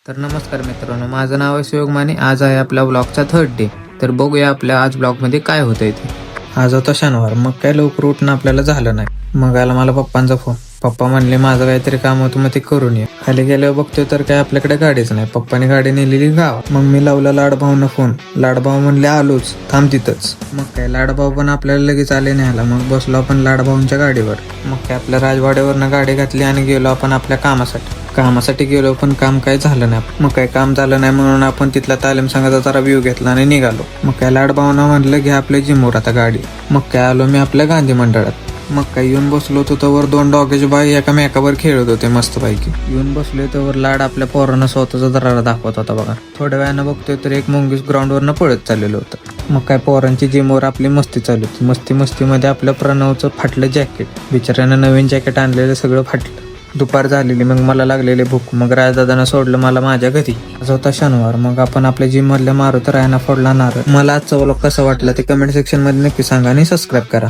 तर नमस्कार मित्रांनो, माझं नाव आहे शिवयोग माने. आज आहे आपल्या ब्लॉगचा 3rd डे. तर बघूया आपल्या आज ब्लॉगमध्ये काय होतंय ते. आज होता शनिवार, मग काय लवकर उठणं आपल्याला झालं नाही. मग आला मला पप्पांचा फोन. पप्पा म्हणले माझं काहीतरी काम होतं, मग ते करून ये. खाली गेल्यावर बघतोय तर काय आपल्याकडे गाडीच नाही. पप्पाने गाडी नेलेली गावात. मग मी लावला लाडभाऊंना फोन. लाडभाऊ म्हणले आलोच, थांब तिथंच. मग काय लाडभाऊ पण आपल्याला लगेच आले न्यायला. मग बसलो आपण लाडभाऊंच्या गाडीवर. मग काय आपल्या राजवाड्यावरनं गाडी घातली आणि गेलो आपण आपल्या कामासाठी गेलो, पण काम काय झालं नाही. मग काय काम झालं नाही म्हणून आपण तिथला तालीम संघाचा जरा व्ह्यू घेतला आणि निघालो. मग काय लाडभाऊंना म्हणलं घ्या आपल्या जिमवर आता गाडी. मग काय आलो मी आपल्या गांधी मंडळात. मग काय येऊन बसलो होतो तवर 2 डॉगेज बाई एकामेकावर खेळत होते मस्त पैकी. येऊन बसलोय तवर लाड आपल्या पोरांना स्वतःचा दरारा दाखवत होता बघा. थोड्या वेळानं बघतोय तर एक मुंगीस ग्राउंडवरनं पळत चाललेलं होतं. मग काय पोरांची जिमवर आपली मस्ती चालू होती. मस्तीमध्ये आपल्या प्रणवचं फाटलं जॅकेट. बिचाऱ्यानं नवीन जॅकेट आणलेलं सगळं फाटलं. दुपार झालेली, मग मला लागलेले भूक. मग राजदादानं सोडलं मला माझ्या घरी. आज होता शनिवार. मग आपण आपल्या जिम मधल्या मारुती रायना फोडला नारळ. मला आजचा व्लॉग कसा वाटला ते कमेंट सेक्शन मध्ये नक्की सांगा आणि सबस्क्राईब करा.